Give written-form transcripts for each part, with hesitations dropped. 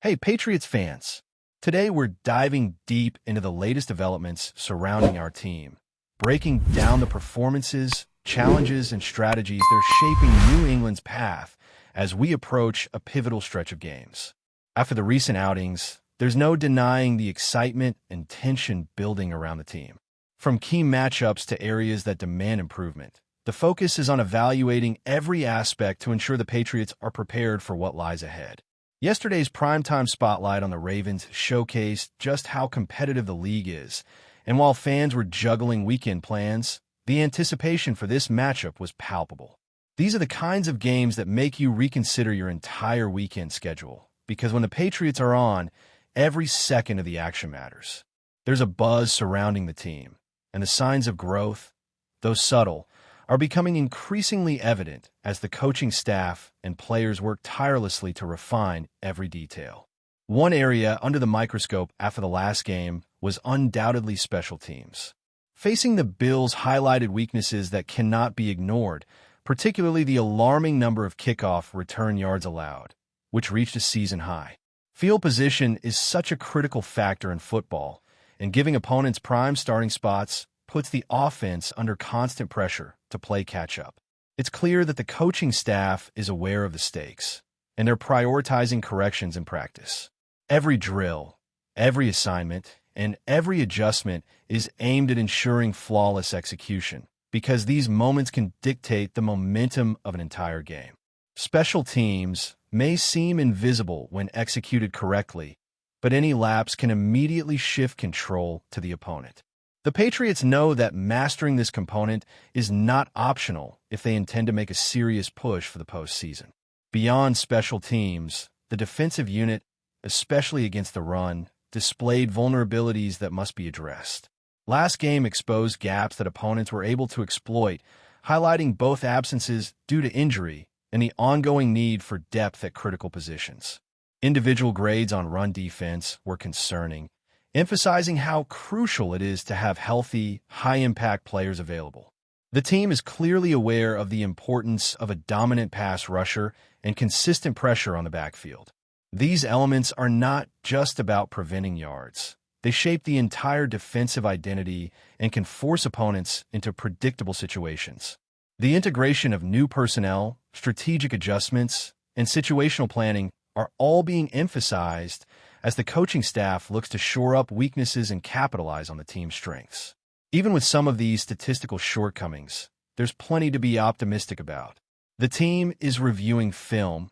Hey, Patriots fans! Today we're diving deep into the latest developments surrounding our team, breaking down the performances, challenges, and strategies that are shaping New England's path as we approach a pivotal stretch of games. After the recent outings, there's no denying the excitement and tension building around the team. From key matchups to areas that demand improvement, the focus is on evaluating every aspect to ensure the Patriots are prepared for what lies ahead. Yesterday's primetime spotlight on the Ravens showcased just how competitive the league is, and while fans were juggling weekend plans, the anticipation for this matchup was palpable. These are the kinds of games that make you reconsider your entire weekend schedule, because when the Patriots are on, every second of the action matters. There's a buzz surrounding the team, and the signs of growth, though subtle, are becoming increasingly evident as the coaching staff and players work tirelessly to refine every detail. One area under the microscope after the last game was undoubtedly special teams. Facing the Bills highlighted weaknesses that cannot be ignored, particularly the alarming number of kickoff return yards allowed, which reached a season high. Field position is such a critical factor in football, and giving opponents prime starting spots puts the offense under constant pressure to play catch-up. It's clear that the coaching staff is aware of the stakes, and they're prioritizing corrections in practice. Every drill, every assignment, and every adjustment is aimed at ensuring flawless execution, because these moments can dictate the momentum of an entire game. Special teams may seem invisible when executed correctly, but any lapse can immediately shift control to the opponent. The Patriots know that mastering this component is not optional if they intend to make a serious push for the postseason. Beyond special teams, the defensive unit, especially against the run, displayed vulnerabilities that must be addressed. Last game exposed gaps that opponents were able to exploit, highlighting both absences due to injury and the ongoing need for depth at critical positions. Individual grades on run defense were concerning, emphasizing how crucial it is to have healthy, high-impact players available. The team is clearly aware of the importance of a dominant pass rusher and consistent pressure on the backfield. These elements are not just about preventing yards. They shape the entire defensive identity and can force opponents into predictable situations. The integration of new personnel, strategic adjustments, and situational planning are all being emphasized as the coaching staff looks to shore up weaknesses and capitalize on the team's strengths. Even with some of these statistical shortcomings, there's plenty to be optimistic about. The team is reviewing film,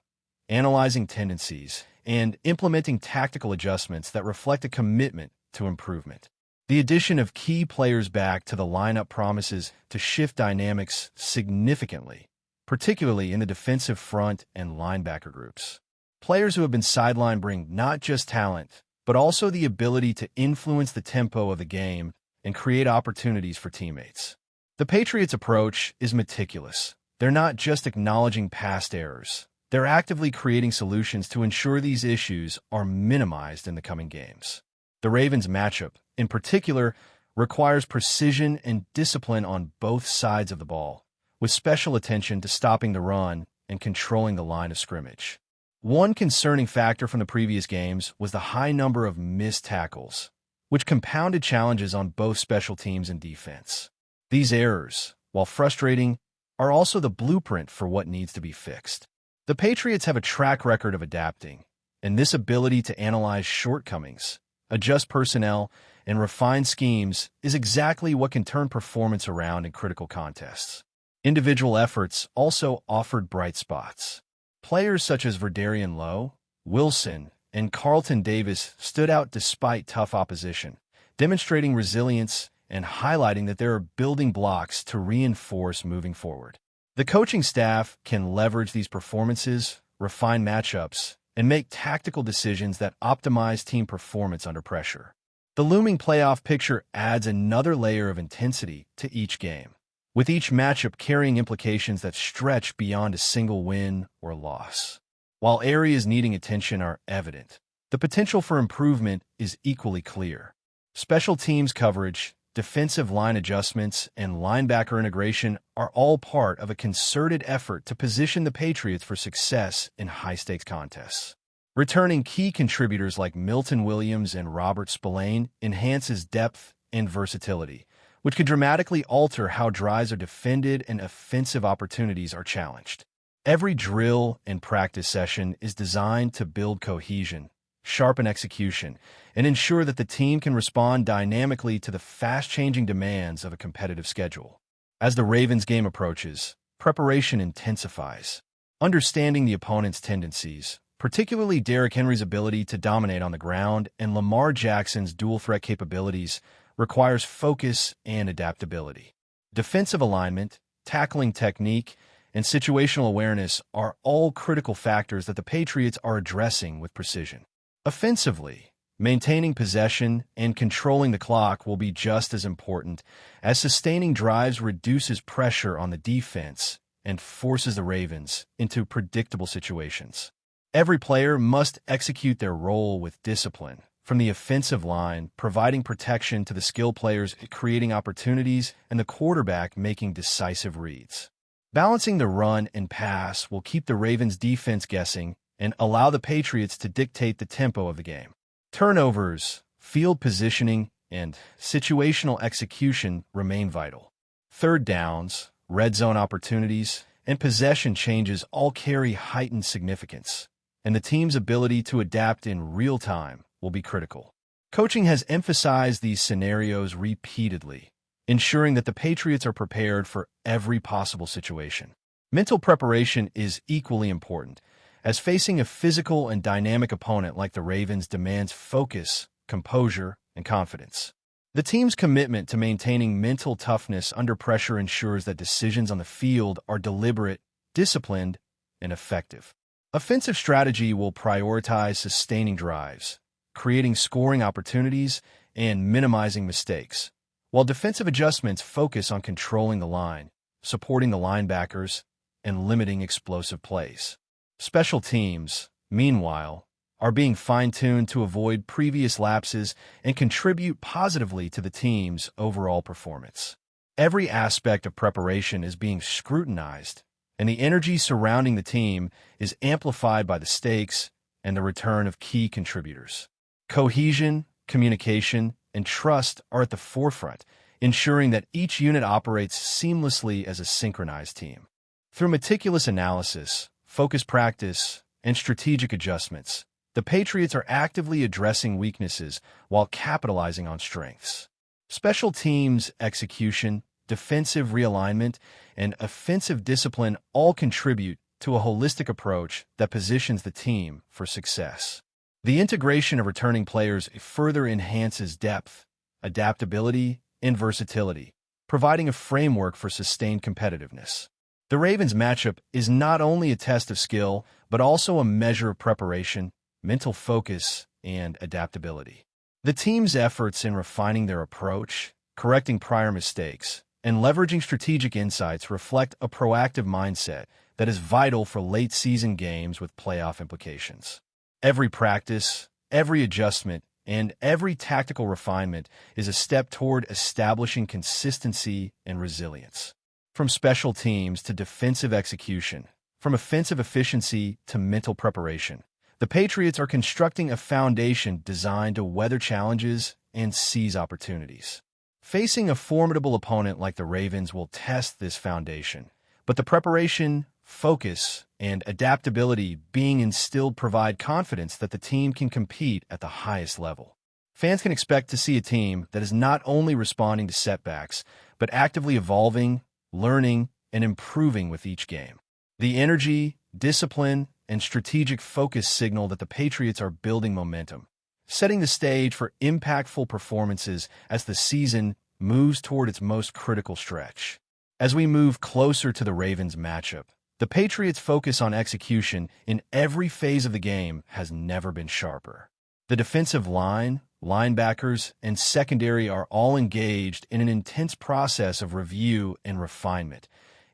analyzing tendencies, and implementing tactical adjustments that reflect a commitment to improvement. The addition of key players back to the lineup promises to shift dynamics significantly, particularly in the defensive front and linebacker groups. Players who have been sidelined bring not just talent, but also the ability to influence the tempo of the game and create opportunities for teammates. The Patriots' approach is meticulous. They're not just acknowledging past errors. They're actively creating solutions to ensure these issues are minimized in the coming games. The Ravens' matchup, in particular, requires precision and discipline on both sides of the ball, with special attention to stopping the run and controlling the line of scrimmage. One concerning factor from the previous games was the high number of missed tackles, which compounded challenges on both special teams and defense. These errors, while frustrating, are also the blueprint for what needs to be fixed. The Patriots have a track record of adapting, and this ability to analyze shortcomings, adjust personnel, and refine schemes is exactly what can turn performance around in critical contests. Individual efforts also offered bright spots. Players such as Verdarian Lowe, Wilson, and Carlton Davis stood out despite tough opposition, demonstrating resilience and highlighting that there are building blocks to reinforce moving forward. The coaching staff can leverage these performances, refine matchups, and make tactical decisions that optimize team performance under pressure. The looming playoff picture adds another layer of intensity to each game, with each matchup carrying implications that stretch beyond a single win or loss. While areas needing attention are evident, the potential for improvement is equally clear. Special teams coverage, defensive line adjustments, and linebacker integration are all part of a concerted effort to position the Patriots for success in high-stakes contests. Returning key contributors like Milton Williams and Robert Spillane enhances depth and versatility, which could dramatically alter how drives are defended and offensive opportunities are challenged. Every drill and practice session is designed to build cohesion, sharpen execution, and ensure that the team can respond dynamically to the fast-changing demands of a competitive schedule. As the Ravens game approaches, preparation intensifies. Understanding the opponent's tendencies, particularly Derrick Henry's ability to dominate on the ground and Lamar Jackson's dual-threat capabilities, requires focus and adaptability. Defensive alignment, tackling technique, and situational awareness are all critical factors that the Patriots are addressing with precision. Offensively, maintaining possession and controlling the clock will be just as important, as sustaining drives reduces pressure on the defense and forces the Ravens into predictable situations. Every player must execute their role with discipline, from the offensive line providing protection to the skill players creating opportunities and the quarterback making decisive reads. Balancing the run and pass will keep the Ravens' defense guessing and allow the Patriots to dictate the tempo of the game. Turnovers, field positioning, and situational execution remain vital. Third downs, red zone opportunities, and possession changes all carry heightened significance, and the team's ability to adapt in real time will be critical. Coaching has emphasized these scenarios repeatedly, ensuring that the Patriots are prepared for every possible situation. Mental preparation is equally important, as facing a physical and dynamic opponent like the Ravens demands focus, composure, and confidence. The team's commitment to maintaining mental toughness under pressure ensures that decisions on the field are deliberate, disciplined, and effective. Offensive strategy will prioritize sustaining drives, creating scoring opportunities, and minimizing mistakes, while defensive adjustments focus on controlling the line, supporting the linebackers, and limiting explosive plays. Special teams, meanwhile, are being fine-tuned to avoid previous lapses and contribute positively to the team's overall performance. Every aspect of preparation is being scrutinized, and the energy surrounding the team is amplified by the stakes and the return of key contributors. Cohesion, communication, and trust are at the forefront, ensuring that each unit operates seamlessly as a synchronized team. Through meticulous analysis, focused practice, and strategic adjustments, the Patriots are actively addressing weaknesses while capitalizing on strengths. Special teams execution, defensive realignment, and offensive discipline all contribute to a holistic approach that positions the team for success. The integration of returning players further enhances depth, adaptability, and versatility, providing a framework for sustained competitiveness. The Ravens matchup is not only a test of skill, but also a measure of preparation, mental focus, and adaptability. The team's efforts in refining their approach, correcting prior mistakes, and leveraging strategic insights reflect a proactive mindset that is vital for late-season games with playoff implications. Every practice, every adjustment, and every tactical refinement is a step toward establishing consistency and resilience. From special teams to defensive execution, from offensive efficiency to mental preparation, the Patriots are constructing a foundation designed to weather challenges and seize opportunities. Facing a formidable opponent like the Ravens will test this foundation, but the preparation, focus, and adaptability being instilled provide confidence that the team can compete at the highest level. Fans can expect to see a team that is not only responding to setbacks, but actively evolving, learning, and improving with each game. The energy, discipline, and strategic focus signal that the Patriots are building momentum, setting the stage for impactful performances as the season moves toward its most critical stretch. As we move closer to the Ravens matchup, the Patriots' focus on execution in every phase of the game has never been sharper. The defensive line, linebackers, and secondary are all engaged in an intense process of review and refinement,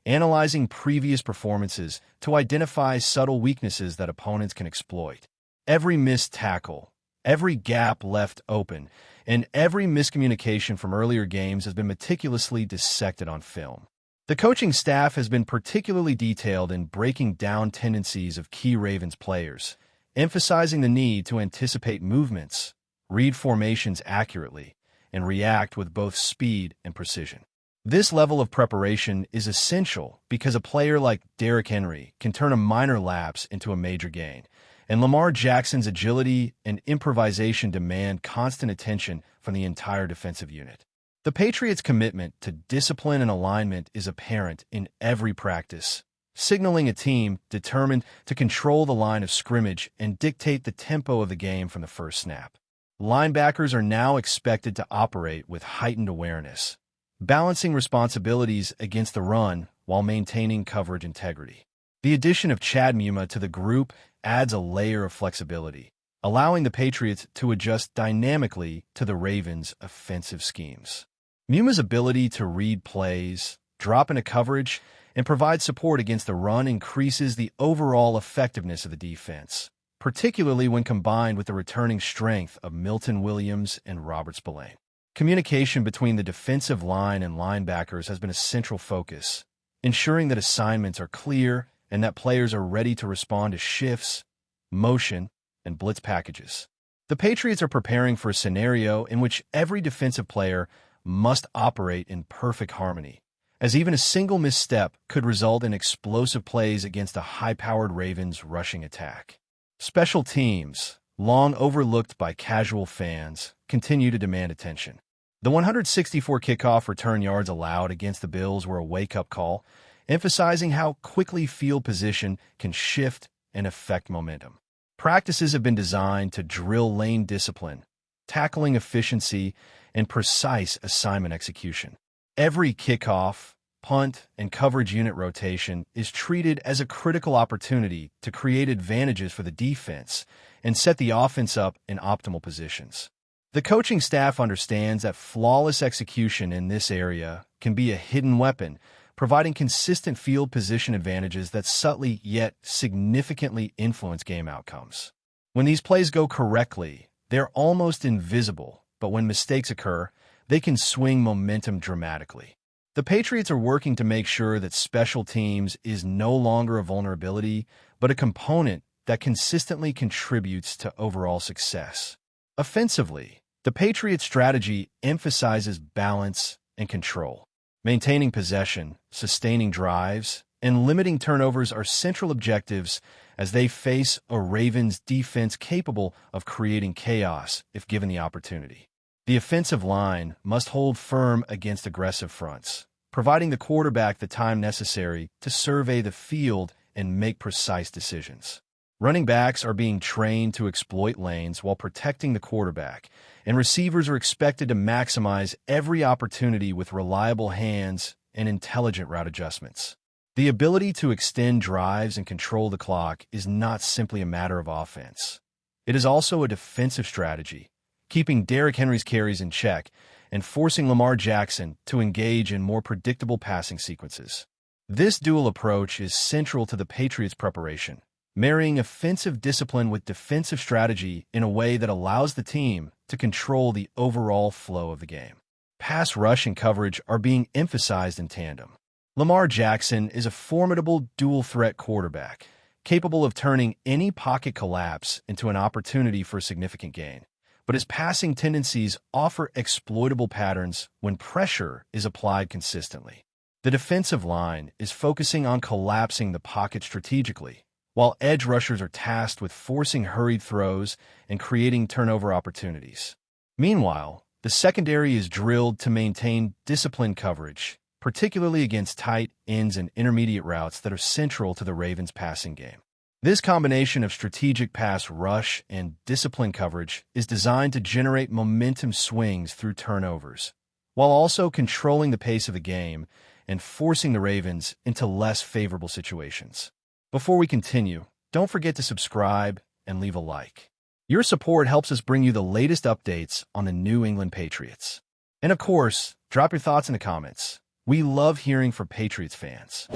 analyzing previous performances to identify subtle weaknesses that opponents can exploit. Every missed tackle, every gap left open, and every miscommunication from earlier games has been meticulously dissected on film. The coaching staff has been particularly detailed in breaking down tendencies of key Ravens players, emphasizing the need to anticipate movements, read formations accurately, and react with both speed and precision. This level of preparation is essential because a player like Derrick Henry can turn a minor lapse into a major gain, and Lamar Jackson's agility and improvisation demand constant attention from the entire defensive unit. The Patriots' commitment to discipline and alignment is apparent in every practice, signaling a team determined to control the line of scrimmage and dictate the tempo of the game from the first snap. Linebackers are now expected to operate with heightened awareness, balancing responsibilities against the run while maintaining coverage integrity. The addition of Chad Muma to the group adds a layer of flexibility, allowing the Patriots to adjust dynamically to the Ravens' offensive schemes. Muma's ability to read plays, drop into coverage, and provide support against the run increases the overall effectiveness of the defense, particularly when combined with the returning strength of Milton Williams and Robert Spillane. Communication between the defensive line and linebackers has been a central focus, ensuring that assignments are clear and that players are ready to respond to shifts, motion, and blitz packages. The Patriots are preparing for a scenario in which every defensive player must operate in perfect harmony, as even a single misstep could result in explosive plays against a high-powered Ravens rushing attack. Special teams, long overlooked by casual fans, continue to demand attention. The 164 kickoff return yards allowed against the Bills were a wake-up call, emphasizing how quickly field position can shift and affect momentum. Practices have been designed to drill lane discipline, tackling efficiency, and precise assignment execution. Every kickoff, punt, and coverage unit rotation is treated as a critical opportunity to create advantages for the defense and set the offense up in optimal positions. The coaching staff understands that flawless execution in this area can be a hidden weapon, providing consistent field position advantages that subtly yet significantly influence game outcomes. When these plays go correctly, they're almost invisible, but when mistakes occur, they can swing momentum dramatically. The Patriots are working to make sure that special teams is no longer a vulnerability, but a component that consistently contributes to overall success. Offensively, the Patriots' strategy emphasizes balance and control. Maintaining possession, sustaining drives, and limiting turnovers are central objectives as they face a Ravens defense capable of creating chaos if given the opportunity. The offensive line must hold firm against aggressive fronts, providing the quarterback the time necessary to survey the field and make precise decisions. Running backs are being trained to exploit lanes while protecting the quarterback, and receivers are expected to maximize every opportunity with reliable hands and intelligent route adjustments. The ability to extend drives and control the clock is not simply a matter of offense. It is also a defensive strategy, keeping Derrick Henry's carries in check and forcing Lamar Jackson to engage in more predictable passing sequences. This dual approach is central to the Patriots' preparation, marrying offensive discipline with defensive strategy in a way that allows the team to control the overall flow of the game. Pass rush and coverage are being emphasized in tandem. Lamar Jackson is a formidable dual-threat quarterback, capable of turning any pocket collapse into an opportunity for a significant gain. But his passing tendencies offer exploitable patterns when pressure is applied consistently. The defensive line is focusing on collapsing the pocket strategically, while edge rushers are tasked with forcing hurried throws and creating turnover opportunities. Meanwhile, the secondary is drilled to maintain disciplined coverage, particularly against tight ends and intermediate routes that are central to the Ravens' passing game. This combination of strategic pass rush and disciplined coverage is designed to generate momentum swings through turnovers, while also controlling the pace of the game and forcing the Ravens into less favorable situations. Before we continue, don't forget to subscribe and leave a like. Your support helps us bring you the latest updates on the New England Patriots. And of course, drop your thoughts in the comments. We love hearing from Patriots fans.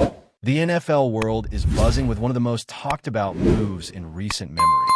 The NFL world is buzzing with one of the most talked about moves in recent memory.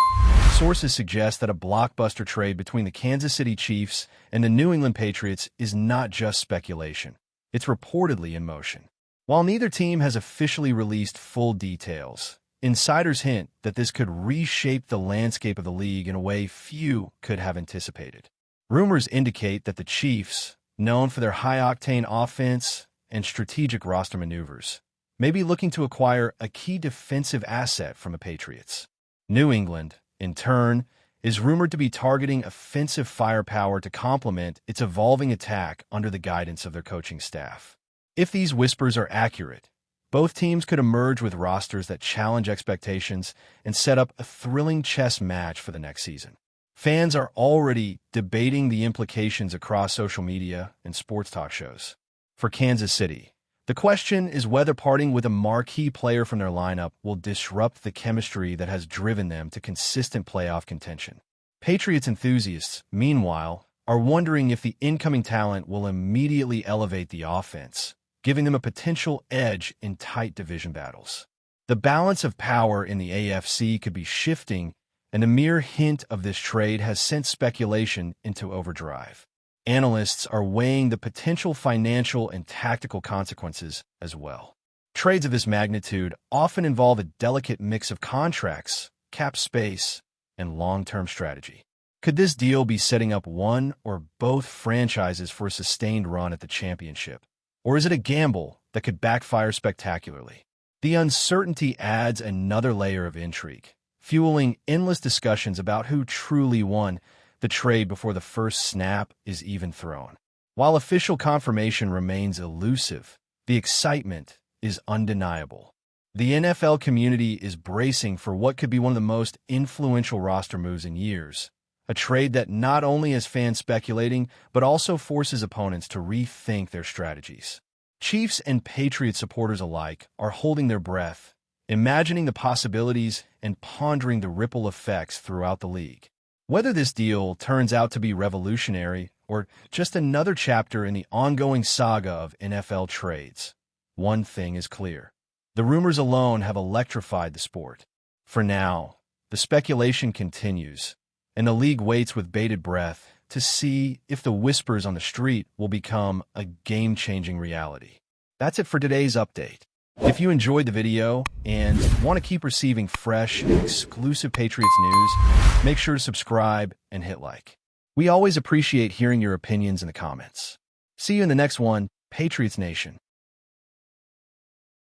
Sources suggest that a blockbuster trade between the Kansas City Chiefs and the New England Patriots is not just speculation. It's reportedly in motion. While neither team has officially released full details, Insiders hint that this could reshape the landscape of the league in a way few could have anticipated. Rumors indicate that the Chiefs, known for their high-octane offense and strategic roster maneuvers, may be looking to acquire a key defensive asset from the Patriots. New England, in turn, is rumored to be targeting offensive firepower to complement its evolving attack under the guidance of their coaching staff. If these whispers are accurate, both teams could emerge with rosters that challenge expectations and set up a thrilling chess match for the next season. Fans are already debating the implications across social media and sports talk shows. For Kansas City, the question is whether parting with a marquee player from their lineup will disrupt the chemistry that has driven them to consistent playoff contention. Patriots enthusiasts, meanwhile, are wondering if the incoming talent will immediately elevate the offense, giving them a potential edge in tight division battles. The balance of power in the AFC could be shifting, and a mere hint of this trade has sent speculation into overdrive. Analysts are weighing the potential financial and tactical consequences as well. Trades of this magnitude often involve a delicate mix of contracts, cap space, and long-term strategy. Could this deal be setting up one or both franchises for a sustained run at the championship? Or is it a gamble that could backfire spectacularly? The uncertainty adds another layer of intrigue, fueling endless discussions about who truly won the trade before the first snap is even thrown. While official confirmation remains elusive, the excitement is undeniable. The NFL community is bracing for what could be one of the most influential roster moves in years, a trade that not only has fans speculating, but also forces opponents to rethink their strategies. Chiefs and Patriots supporters alike are holding their breath, imagining the possibilities and pondering the ripple effects throughout the league. Whether this deal turns out to be revolutionary or just another chapter in the ongoing saga of NFL trades, one thing is clear. The rumors alone have electrified the sport. For now, the speculation continues, and the league waits with bated breath to see if the whispers on the street will become a game-changing reality. That's it for today's update. If you enjoyed the video and want to keep receiving fresh and exclusive Patriots news, make sure to subscribe and hit like. We always appreciate hearing your opinions in the comments. See you in the next one, Patriots Nation.